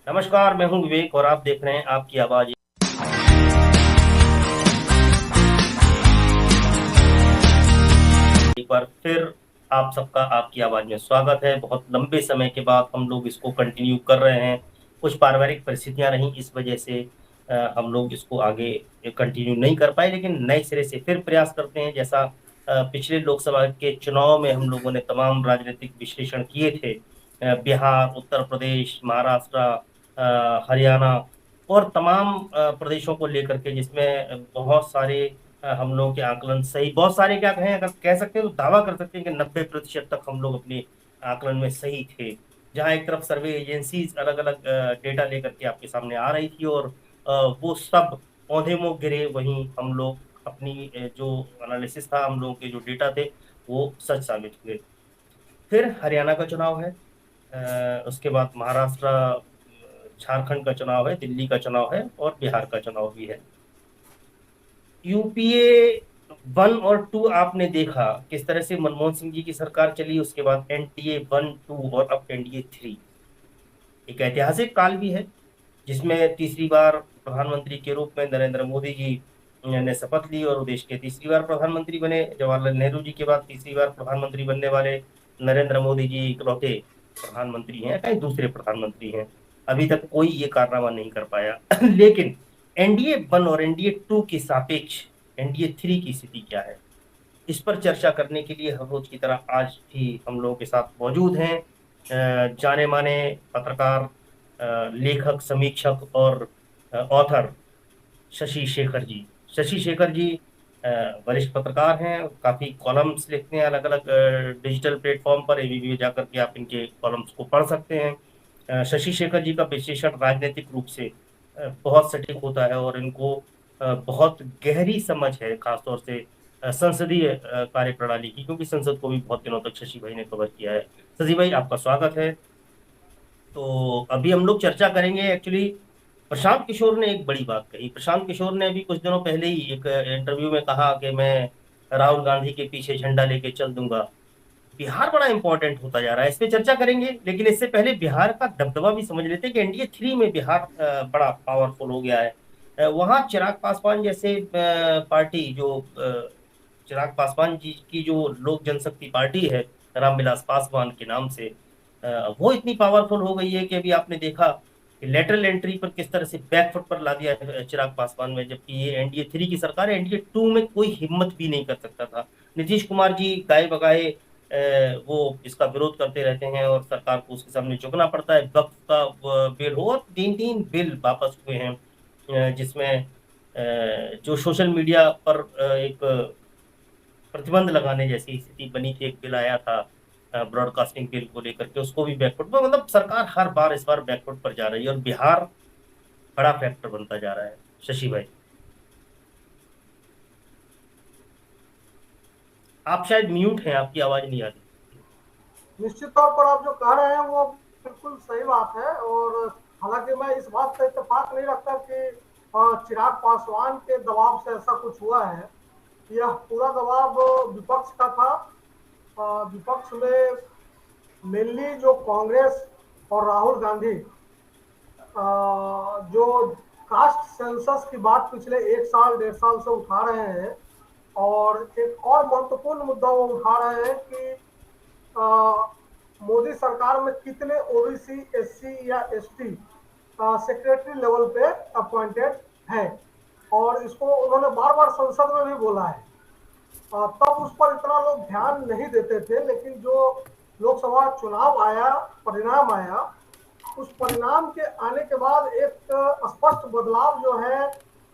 नमस्कार, मैं हूं विवेक और आप देख रहे हैं आपकी आवाज। एक बार फिर आप सबका आपकी आवाज में स्वागत है। बहुत लंबे समय के बाद हम लोग इसको कंटिन्यू कर रहे हैं। कुछ पारिवारिक परिस्थितियां रहीं, इस वजह से हम लोग इसको आगे कंटिन्यू नहीं कर पाए, लेकिन नए सिरे से फिर प्रयास करते हैं। जैसा पिछले लोकसभा के चुनाव में हम लोगों ने तमाम राजनीतिक विश्लेषण किए थे, बिहार, उत्तर प्रदेश, महाराष्ट्र, हरियाणा और तमाम प्रदेशों को लेकर के, जिसमें बहुत सारे हम लोगों के आकलन सही, बहुत सारे क्या कहें, अगर कह सकते हैं तो दावा कर सकते हैं कि 90% तक हम लोग अपने आकलन में सही थे। जहां एक तरफ सर्वे एजेंसीज अलग अलग डेटा लेकर के आपके सामने आ रही थी और वो सब औंधे मुंह गिरे, वहीं हम लोग अपनी जो एनालिसिस था, हम लोगों के जो डेटा थे, वो सच साबित हुए। फिर हरियाणा का चुनाव है, उसके बाद महाराष्ट्र, झारखंड का चुनाव है, दिल्ली का चुनाव है और बिहार का चुनाव भी है। यूपीए 1 और 2 आपने देखा किस तरह से मनमोहन सिंह जी की सरकार चली, उसके बाद एनडीए 1, 2 और अब एनडीए 3। एक ऐतिहासिक काल भी है, जिसमें तीसरी बार प्रधानमंत्री के रूप में नरेंद्र मोदी जी ने शपथ ली और देश के तीसरी बार प्रधानमंत्री बने। जवाहरलाल नेहरू जी के बाद तीसरी बार प्रधानमंत्री बनने वाले नरेंद्र मोदी जी इकलौते प्रधानमंत्री हैं, कई दूसरे प्रधानमंत्री हैं। अभी तक कोई ये कारनामा नहीं कर पाया लेकिन एनडीए 1 और एनडीए 2 के सापेक्ष एनडीए 3 की स्थिति क्या है, इस पर चर्चा करने के लिए हर रोज की तरह आज भी हम लोगों के साथ मौजूद हैं जाने माने पत्रकार, लेखक, समीक्षक और ऑथर शशि शेखर जी। शशि शेखर जी अ, वरिष्ठ पत्रकार हैं, काफी कॉलम्स लिखते हैं अलग अलग डिजिटल प्लेटफॉर्म पर। एबीपी में जाकर के आप इनके कॉलम्स को पढ़ सकते हैं। शशि शेखर जी का विश्लेषण राजनीतिक रूप से बहुत सटीक होता है और इनको बहुत गहरी समझ है, खासतौर से संसदीय कार्यप्रणाली की, क्योंकि संसद को भी बहुत दिनों तक शशि भाई ने कवर किया है। शशि भाई, आपका स्वागत है। तो अभी हम लोग चर्चा करेंगे एक्चुअली, प्रशांत किशोर ने एक बड़ी बात कही। प्रशांत किशोर ने अभी कुछ दिनों पहले ही एक इंटरव्यू में कहा कि मैं राहुल गांधी के पीछे झंडा लेके चल दूंगा। बिहार बड़ा इंपॉर्टेंट होता जा रहा है, इस पे चर्चा करेंगे, लेकिन इससे पहले बिहार का दबदबा भी समझ लेते हैं कि एनडीए 3 में बिहार बड़ा पावरफुल हो गया है। वहां चिराग पासवान जैसे पार्टी जो चिराग पासवान जी की जो लोक जनशक्ति पार्टी है, रामविलास पासवान के नाम से, वो इतनी पावरफुल हो गई है कि अभी आपने देखा कि लेटरल एंट्री पर किस तरह से बैकफुट पर ला दिया है चिराग पासवान में, जबकि ये एनडीए 3 की सरकार है। एनडीए 2 में कोई हिम्मत भी नहीं कर सकता था। नीतीश कुमार जी गाए बगाए वो इसका विरोध करते रहते हैं और सरकार को उसके सामने झुकना पड़ता है। वक्फ का बिल हो और तीन तीन बिल वापस हुए हैं, जिसमें जो सोशल मीडिया पर एक प्रतिबंध लगाने जैसी स्थिति बनी थी, एक बिल आया था ब्रॉडकास्टिंग बिल को लेकर के, उसको भी बैकफुट पर, मतलब सरकार हर बार इस बार बैकफुट पर जा रही है और बिहार बड़ा फैक्टर बनता जा रहा है। शशि भाई, आप शायद म्यूट हैं, आपकी आवाज नहीं आ रही। निश्चित तौर पर आप जो कह रहे हैं वो बिल्कुल सही बात है। और हालांकि मैं इस बात से इत्तेफाक नहीं रखता कि चिराग पासवान के दबाव से ऐसा कुछ हुआ है। यह पूरा दबाव विपक्ष का था। विपक्ष में मेनली जो कांग्रेस और राहुल गांधी जो कास्ट सेंसस की बात पिछले एक साल 1.5 साल से उठा रहे हैं, और एक और महत्वपूर्ण मुद्दा वो उठा रहे हैं कि मोदी सरकार में कितने ओबीसी, एससी या एसटी सेक्रेटरी लेवल पे अपॉइंटेड है। और इसको उन्होंने बार बार संसद में भी बोला है। तब उस पर इतना लोग ध्यान नहीं देते थे, लेकिन जो लोकसभा चुनाव आया, परिणाम आया, उस परिणाम के आने के बाद एक स्पष्ट बदलाव जो है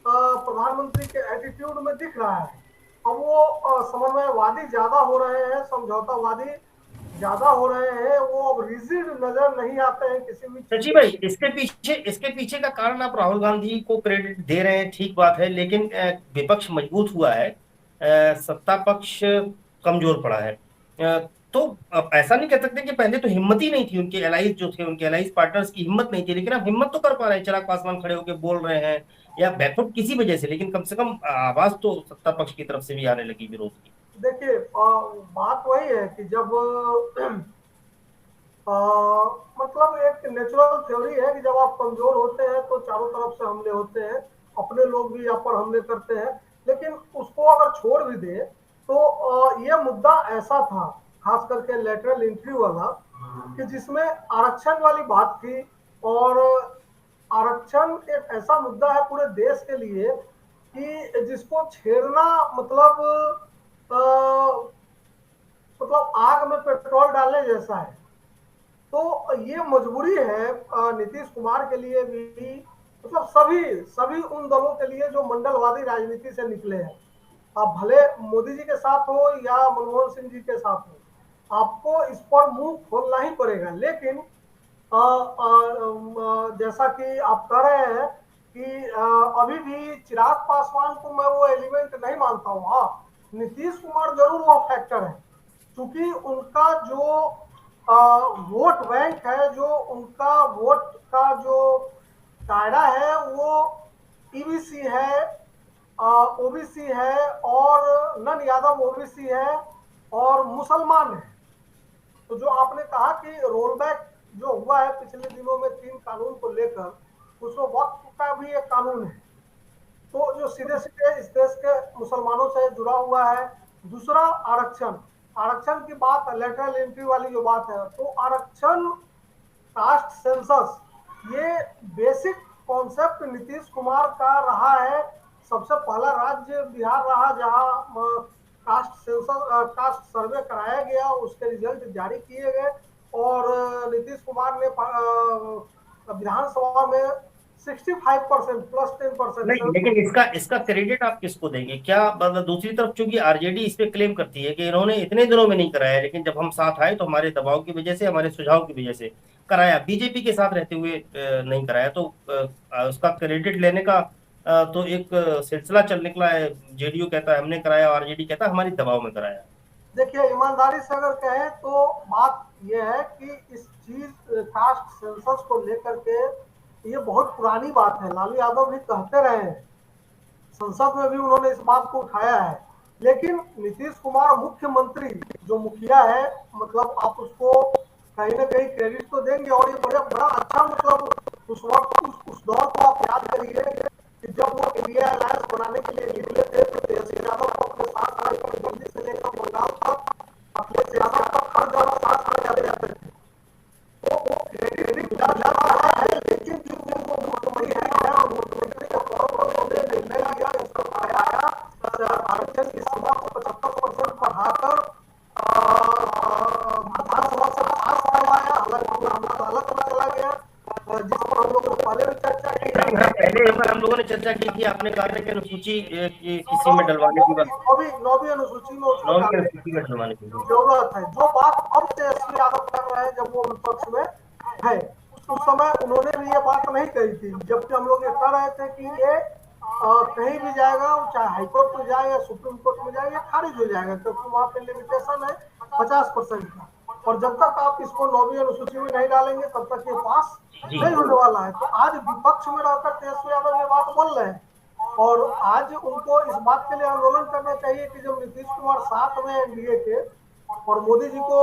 प्रधानमंत्री के एटीट्यूड में दिख रहा है। अब वो समन्वयवादी ज्यादा हो रहे हैं, समझौतावादी ज्यादा हो रहे हैं। वो अब रिजिड नजर नहीं आते हैं किसी भी चीज। शशि भाई, इसके पीछे का कारण आप राहुल गांधी को क्रेडिट दे रहे हैं, ठीक बात है, लेकिन विपक्ष मजबूत हुआ है, सत्ता पक्ष कमजोर पड़ा है। तो अब ऐसा नहीं कह सकते कि पहले तो हिम्मत ही नहीं थी, उनके एलाइज जो थे, उनके एलाइज पार्टनर्स की हिम्मत नहीं थी, लेकिन अब हिम्मत तो कर पा रहे हैं। चिराग पासवान खड़े होकर बोल रहे हैं, या बैकफुट किसी वजह से, लेकिन कम से कम आवाज तो सत्ता पक्ष की तरफ से भी आने लगी विरोध की। देखिए, बात वही है कि जब आ, मतलब एक नेचुरल थ्योरी है कि जब आप कमजोर होते हैं तो चारों तरफ से हमले होते हैं, अपने लोग भी आप पर हमले करते हैं। लेकिन उसको अगर छोड़ भी दे तो ये मुद्दा ऐसा था, खास करके लेटरल एंट्री वाला, कि जिसमें आरक्षण वाली बात थी। और आरक्षण एक ऐसा मुद्दा है पूरे देश के लिए कि जिसको छेड़ना मतलब आग में पेट्रोल डालने जैसा है। तो ये मजबूरी है नीतीश कुमार के लिए भी, मतलब सभी सभी उन दलों के लिए जो मंडलवादी राजनीति से निकले हैं। आप भले मोदी जी के साथ हो या मनमोहन सिंह जी के साथ हो, आपको इस पर मुंह खोलना ही पड़ेगा। लेकिन जैसा कि आप कह रहे हैं कि अभी भी चिराग पासवान को मैं वो एलिमेंट नहीं मानता हूँ। हाँ, नीतीश कुमार जरूर वो फैक्टर है, क्योंकि उनका जो वोट बैंक है, जो उनका वोट का जो दायरा है, वो ईबीसी है, ओबीसी है, और नन यादव ओबीसी है, और मुसलमान है। तो जो आपने कहा कि रोल बैक जो हुआ है पिछले दिनों में 3 कानून को लेकर, उसमें वक्फ का भी एक कानून है, तो जो सीधे सीधे इस देश के मुसलमानों से जुड़ा हुआ है। दूसरा, आरक्षण, आरक्षण की बात, लेटरल एंट्री वाली जो बात है, तो आरक्षण, कास्ट सेंसस, ये बेसिक कॉन्सेप्ट नीतीश कुमार का रहा है। सबसे पहला राज्य बिहार रहा जहां कास्ट सेंसस, कास्ट सर्वे कराया गया, उसके रिजल्ट जारी किए गए, और नीतीश कुमार ने विधानसभा में 65% प्लस 10%। नहीं, लेकिन इसका इसका क्रेडिट आप किसको देंगे? क्या मतलब दूसरी तरफ चूंकि आरजेडी इस पे क्लेम करती है कि इन्होंने इतने दिनों में नहीं कराया, लेकिन जब हम साथ आए तो हमारे दबाव की वजह से, हमारे सुझाव की वजह से कराया, बीजेपी के साथ रहते हुए नहीं कराया, तो उसका क्रेडिट लेने का तो एक सिलसिला चल निकला है। जेडीयू कहता है हमने कराया, आरजेडी कहता है हमारी दबाव में कराया। देखिए, ईमानदारी से अगर कहें तो बात यह है कि इस चीज कास्ट सेंसस को लेकर के ये बहुत पुरानी बात है। लालू यादव भी कहते रहे हैं, संसद में भी उन्होंने इस बात को उठाया है। लेकिन नीतीश कुमार मुख्यमंत्री, जो मुखिया है, मतलब आप उसको कहीं ना कहीं क्रेडिट तो देंगे। और ये बड़ा बड़ा अच्छा, मतलब उस वक्त उस दौर को आप याद करिए कि जब वो इंडिया अलायंस बनाने के लिए निकले थे, तो तेजस्वी यादव को अपने साथ आने दिल्ली से लेकर बंगाल तक, अखिलेश यादव तक हर जगह साथ में जाते जाते थे। तो वो क्रेडिट मिला जा रहा है। लेकिन क्योंकि वो मुख्यमंत्री है और मुख्यमंत्री के तौर पर उन्होंने निर्णय लिया, इसको आया आरक्षण की सीमा को 75% बढ़ाकर विधानसभा से पास करवाया। हालांकि मामला तो अलग पता चला गया, जिस पर हम लोग ने पहले भी चर्चा की नहीं, हाँ, है। पहले एक बार हम लोगों ने चर्चा की थी, आपने कहा था कि अनुसूची किसी में डलवाने की बात, नौवीं नौवीं अनुसूची में उसको नौवीं डालने अनुसूची में डलवाने की की जरूरत है, जो बात अब तेजस्वी यादव कर रहे हैं जब वो विपक्ष में है। उस समय उन्होंने भी ये बात नहीं कही थी, जबकि हम लोग ये कह रहे थे कि ये कहीं भी जाएगा, चाहे हाईकोर्ट में जाए या सुप्रीम कोर्ट में जाए, ये खारिज हो जाएगा, क्योंकि वहां पे लिमिटेशन है 50% का। और जब तक आप इसको नौवीं अनुसूची में नहीं डालेंगे, तब तक ये पास जी। नहीं होने वाला है। तो आज विपक्ष में रहकर तेजस्वी यादव ये बात बोल रहे हैं, और आज उनको इस बात के लिए आंदोलन करना चाहिए कि जब नीतीश कुमार साथ में एनडीए के, और मोदी जी को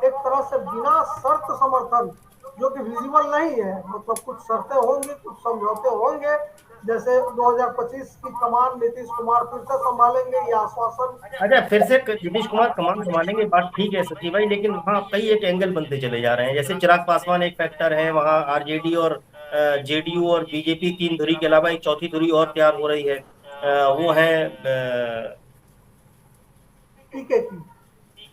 एक तरह से बिना शर्त समर्थन, जो कि विजिबल नहीं है, मतलब कुछ शर्तें होंगी, कुछ समझौते होंगे, जैसे 2025 की कमान नीतीश कुमार फिर से संभालेंगे, ये आश्वासन। अच्छा, फिर से नीतीश कुमार कमान संभालेंगे, बात ठीक है सचिव भाई, लेकिन वहाँ कई एक एंगल बनते चले जा रहे हैं। जैसे चिराग पासवान एक फैक्टर है, वहाँ आरजेडी और जेडीयू और बीजेपी तीन धुरी के अलावा एक चौथी धुरी और तैयार हो रही है। वो है ठीक है की।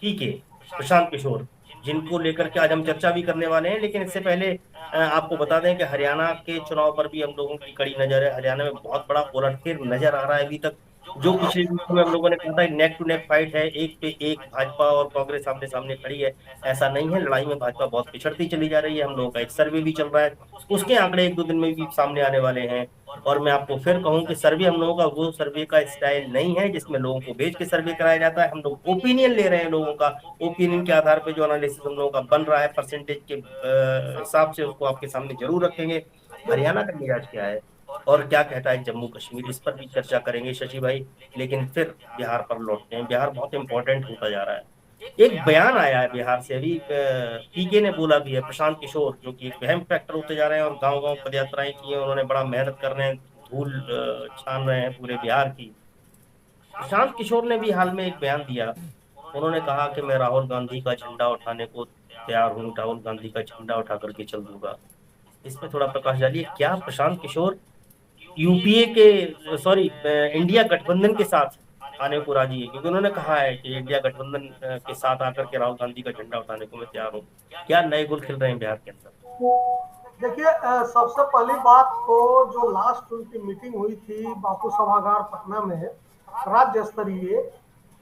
ठीक है, प्रशांत किशोर, जिनको लेकर के आज हम चर्चा भी करने वाले हैं। लेकिन इससे पहले आपको बता दें कि हरियाणा के चुनाव पर भी हम लोगों की कड़ी नजर है। हरियाणा में बहुत बड़ा उलटफेर नजर आ रहा है अभी तक। जो पिछले वीक में हम लोगों ने कहा था नेक टू नेक फाइट है, एक पे एक भाजपा और कांग्रेस सामने सामने खड़ी है, ऐसा नहीं है। लड़ाई में भाजपा बहुत पिछड़ती चली जा रही है। हम लोगों का एक सर्वे भी चल रहा है, उसके आंकड़े एक दो दिन में भी सामने आने वाले हैं। और मैं आपको फिर कहूं कि सर्वे हम लोगों का वो सर्वे का स्टाइल नहीं है जिसमें लोगों को भेज के सर्वे कराया जाता है। हम लोग ओपिनियन ले रहे हैं लोगों का, ओपिनियन के आधार पे जो एनालिसिस हम लोगों का बन रहा है परसेंटेज के हिसाब से, उसको आपके सामने जरूर रखेंगे। हरियाणा का मिजाज क्या है और क्या कहता है जम्मू कश्मीर, इस पर भी चर्चा करेंगे शशि भाई। लेकिन फिर बिहार पर लौटते हैं। बिहार बहुत इंपॉर्टेंट होता जा रहा है। एक बयान आया है बिहार से अभी, पीके ने बोला भी है, प्रशांत किशोर, जो कि एक अहम फैक्टर होते जा रहे हैं और गांव गांव पदयात्राएं की हैं उन्होंने, बड़ा मेहनत कर रहे हैं, धूल छान रहे हैं पूरे बिहार की। प्रशांत किशोर ने भी हाल में एक बयान दिया। उन्होंने कहा कि मैं राहुल गांधी का झंडा उठाने को तैयार हूँ, राहुल गांधी का झंडा उठा करके चल दूंगा। इस पे थोड़ा प्रकाश डालिए, क्या प्रशांत किशोर यूपीए के, सॉरी, इंडिया गठबंधन के साथ आने को राजी है? क्योंकि उन्होंने कहा है कि इंडिया गठबंधन के साथ आकर के राहुल गांधी का झंडा उठाने को मैं तैयार हूँ। क्या नए गुल खिल रहे हैं बिहार के अंदर? देखिए, सबसे पहली बात तो जो लास्ट उनकी मीटिंग हुई थी बापू सभागार पटना में, राज्य स्तरीय,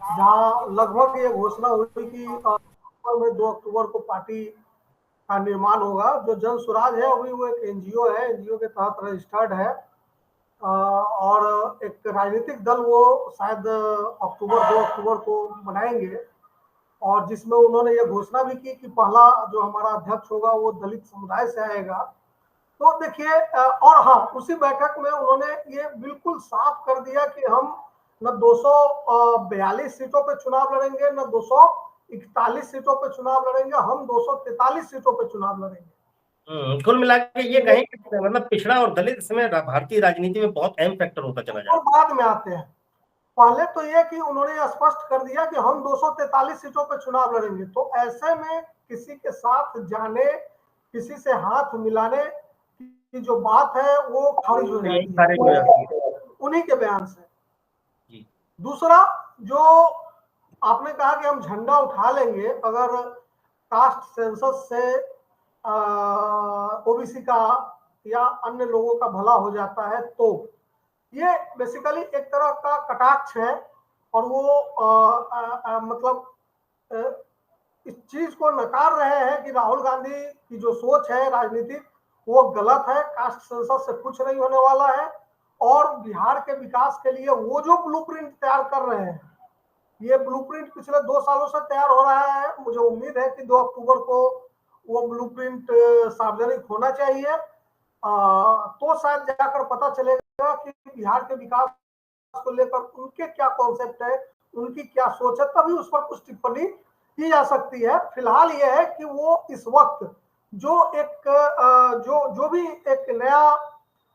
जहां लगभग ये घोषणा हुई कि में 2 अक्टूबर को पार्टी का निर्माण होगा। जो जन स्वराज है अभी वो एक एनजीओ है, एनजीओ के तहत रजिस्टर्ड है, और एक राजनीतिक दल वो शायद अक्टूबर 2 अक्टूबर को बनाएंगे। और जिसमें उन्होंने ये घोषणा भी की कि पहला जो हमारा अध्यक्ष होगा वो दलित समुदाय से आएगा। तो देखिए, और हाँ, उसी बैठक में उन्होंने ये बिल्कुल साफ कर दिया कि हम न 242 सीटों पे चुनाव लड़ेंगे, न 241 सीटों पे चुनाव लड़ेंगे, हम 243 सीटों पे चुनाव लड़ेंगे। कुल मिला के ये कहें कि मतलब पिछड़ा और दलित इस समय भारतीय राजनीति में बहुत अहम फैक्टर होता चला जा और रहा बाद में आते हैं। पहले तो ये कि उन्होंने स्पष्ट कर दिया कि हम 243 सीटों पे चुनाव लड़ेंगे। तो ऐसे में किसी के साथ जाने, किसी से हाथ मिलाने की जो बात है वो खारिज हो है, यही जाती सारे हो जाती है। है उन्हीं के बयान से। जी। दूसरा, जो आपने कहा कि हम झंडा उठा लेंगे अगर कास्ट सेंसस से ओबीसी का या अन्य लोगों का भला हो जाता है, तो ये बेसिकली एक तरह का कटाक्ष है। और वो मतलब इस चीज को नकार रहे हैं कि राहुल गांधी की जो सोच है राजनीतिक वो गलत है, कास्ट सेंसस से कुछ नहीं होने वाला है। और बिहार के विकास के लिए वो जो ब्लूप्रिंट तैयार कर रहे हैं, ये ब्लूप्रिंट पिछले 2 सालों से तैयार हो रहा है। मुझे उम्मीद है कि 2 अक्टूबर को वो ब्लूप्रिंट सार्वजनिक होना चाहिए। तो शायद जाकर पता चलेगा कि बिहार के विकास को लेकर उनके क्या कॉन्सेप्ट है, उनकी क्या सोच है, तभी उस पर कुछ टिप्पणी की जा सकती है। फिलहाल ये है कि वो इस वक्त जो एक जो जो भी एक नया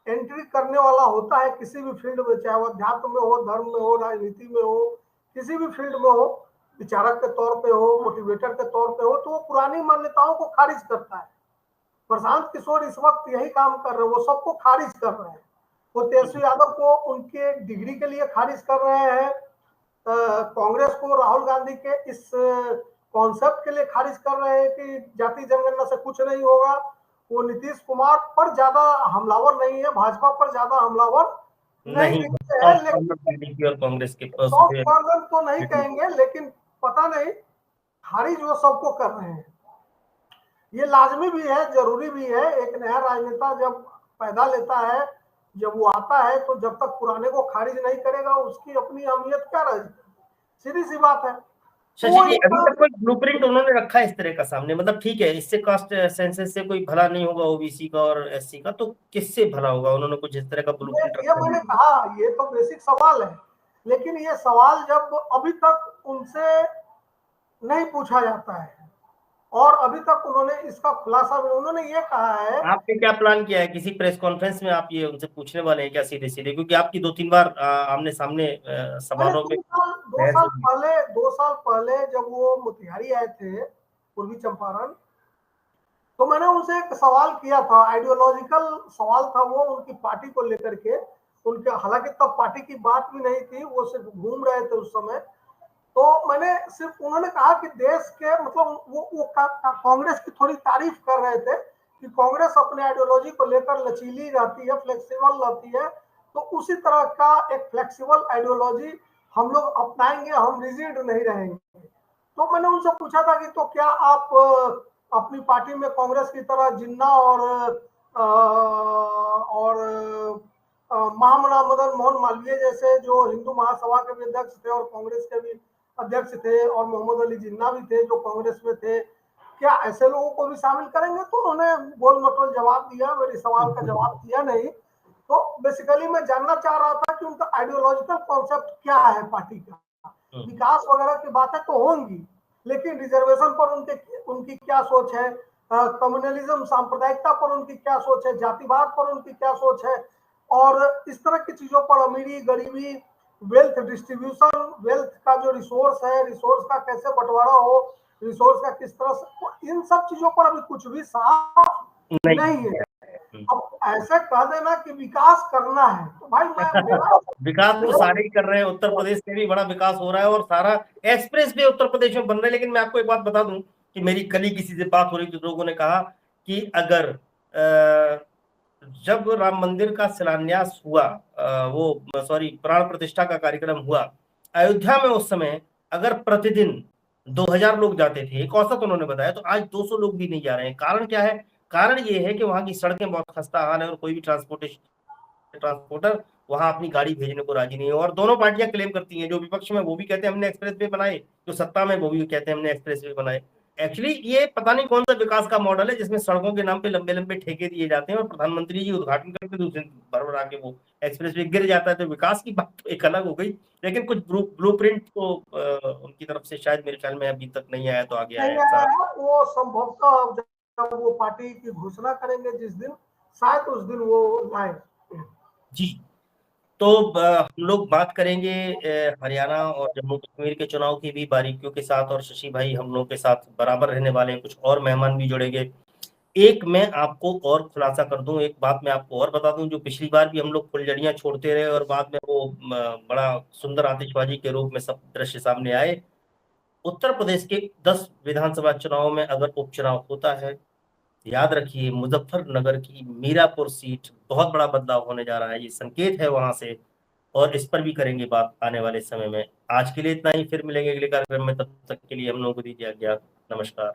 एंट्री करने वाला होता है किसी भी फील्ड में, चाहे वो अध्यात्म में हो, धर्म में हो, राजनीति में हो, किसी भी फील्ड में हो, विचारक के तौर पे हो, मोटिवेटर के तौर पे हो, तो वो पुरानी मान्यताओं को खारिज करता है। प्रशांत किशोर इस वक्त यही काम कर रहे हैं, वो सबको खारिज कर रहे हैं। वो तेजस्वी यादव को उनके डिग्री के लिए खारिज कर रहे हैं, कांग्रेस को राहुल गांधी के इस कॉन्सेप्ट के लिए खारिज कर रहे हैं कि जाति जनगणना से कुछ नहीं होगा। वो नीतीश कुमार पर ज्यादा हमलावर नहीं है, भाजपा पर ज्यादा हमलावर नहीं नहीं, दिखते हैं, सॉफ्ट लेकिन कॉर्नर टीडीपी और कांग्रेस के सॉफ्ट कॉर्नर तो नहीं कहेंगे, लेकिन पता नहीं, खारिज वो सबको कर रहे हैं। ये लाजमी भी है, जरूरी भी है। एक नया राजनेता जब पैदा लेता है, जब वो आता है, तो जब तक पुराने को खारिज नहीं करेगा उसकी अपनी अहमियत क्या रहेगी? सीधी सी बात है। तो शशि वो जी, अभी तक कोई ब्लूप्रिंट उन्होंने रखा है इस तरह का सामने? मतलब ठीक है, इससे कास्ट सेंसस से कोई भला नहीं होगा ओबीसी का और एससी का, तो किससे भला होगा? उन्होंने कुछ इस तरह का ब्लूप्रिंट ये रखा मैंने है? कहा, ये तो बेसिक सवाल है। लेकिन ये सवाल जब अभी तक उनसे नहीं पूछा जाता है और अभी तक उन्होंने इसका खुलासा भी, उन्होंने ये कहा है। आपने क्या प्लान किया है? किसी प्रेस कॉन्फ्रेंस में आप ये उनसे पूछने वाले हैं क्या सीधे सीधे? क्योंकि आपकी 2-3 बार आमने सामने मैंने समारोह में दो बहस साल होगी। पहले 2 साल पहले जब वो मोतिहारी आए थे, पूर्वी चंपारण, तो मैंने उनसे एक सवाल किया था, आइडियोलॉजिकल सवाल था वो, उनकी पार्टी को लेकर के। उनके हालांकि तब पार्टी की बात भी नहीं थी, वो सिर्फ घूम रहे थे उस समय। तो मैंने सिर्फ, उन्होंने कहा कि देश के मतलब वो कांग्रेस की थोड़ी तारीफ कर रहे थे कि कांग्रेस अपने आइडियोलॉजी को लेकर लचीली रहती है, फ्लेक्सिबल रहती है। तो उसी तरह का एक फ्लेक्सिबल आइडियोलॉजी हम लोग अपनाएंगे, हम रिजिड नहीं रहेंगे। तो मैंने उनसे पूछा था कि तो क्या आप अपनी पार्टी में कांग्रेस की तरह जिन्ना और महामना मदन मोहन मालवीय जैसे जो हिंदू महासभा के भी अध्यक्ष थे और कांग्रेस के भी अध्यक्ष थे, और मोहम्मद अली जिन्ना भी थे जो कांग्रेस में थे, क्या ऐसे लोगों को भी शामिल करेंगे? तो उन्होंने गोल मटोल जवाब दिया, मेरे सवाल का जवाब दिया नहीं। तो बेसिकली मैं जानना चाह रहा था कि उनका आइडियोलॉजिकल कॉन्सेप्ट क्या है पार्टी का। विकास वगैरह की बातें तो होंगी, लेकिन रिजर्वेशन पर उनकी क्या सोच है, कम्युनलिज्म सांप्रदायिकता पर उनकी क्या सोच है, जातिवाद पर उनकी क्या सोच है, और इस तरह की चीजों पर, अमीरी गरीबी, वेल्थ डिस्ट्रीब्यूशन, वेल्थ का जो रिसोर्स है, रिसोर्स का कैसे बंटवारा हो, रिसोर्स का किस तरह से, इन सब चीजों पर अभी कुछ भी साफ नहीं है। अब ऐसे कह देना कि विकास करना है, तो भाई विकास तो सारे ही कर रहे हैं, उत्तर प्रदेश में भी बड़ा विकास हो रहा है और सारा एक्सप्रेस वे उत्तर प्रदेश में बन रहा है। लेकिन मैं आपको एक बात बता दूं कि मेरी कल ही किसी से बात हो रही थी, लोगों ने कहा कि अगर जब राम मंदिर का शिलान्यास हुआ, वो सॉरी प्राण प्रतिष्ठा का कार्यक्रम हुआ अयोध्या में, उस समय अगर प्रतिदिन 2000 लोग जाते थे, एक औसत उन्होंने बताया, तो आज 200 लोग भी नहीं जा रहे हैं। कारण क्या है? कारण ये है कि वहां की सड़कें बहुत खस्ता हाल है और कोई भी ट्रांसपोर्टर वहां अपनी गाड़ी भेजने को राजी नहीं है। और दोनों पार्टियां क्लेम करती हैं, जो विपक्ष में वो भी कहते हैं हमने एक्सप्रेस वे बनाए, जो सत्ता में वो भी कहते हैं हमने एक्सप्रेस वे बनाए। एक्चुअली ये पता नहीं कौन सा विकास का मॉडल है जिसमें सड़कों के नाम पे लंबे लंबे ठेके दिए जाते हैं और प्रधानमंत्री जी उद्घाटन करके दूसरे भर आके वो एक्सप्रेस वे गिर जाता है। तो विकास की बात तो एक अलग हो गई, लेकिन कुछ ब्लूप्रिंट तो उनकी तरफ से शायद मेरे ख्याल में अभी तक नहीं आया, तो आगे नहीं आया। आया है। वो संभवतः जब वो पार्टी की घोषणा करेंगे जिस दिन, शायद उस दिन वो लाए। जी। तो हम लोग बात करेंगे हरियाणा और जम्मू कश्मीर के चुनाव की भी बारीकियों के साथ, और शशि भाई हम लोग के साथ बराबर रहने वाले हैं, कुछ और मेहमान भी जुड़ेंगे। एक मैं आपको और खुलासा कर दूं, एक बात मैं आपको और बता दूं, जो पिछली बार भी हम लोग फुलझड़ियां छोड़ते रहे और बाद में वो बड़ा सुंदर आतिशबाजी के रूप में सब दृश्य सामने आए। उत्तर प्रदेश के 10 विधानसभा चुनाव में अगर उपचुनाव होता है, याद रखिए मुजफ्फरनगर की मीरापुर सीट बहुत बड़ा बदलाव होने जा रहा है, ये संकेत है वहां से। और इस पर भी करेंगे बात आने वाले समय में। आज के लिए इतना ही, फिर मिलेंगे अगले कार्यक्रम में, तब तक के लिए हम लोगों को दीजिए आज्ञा। नमस्कार।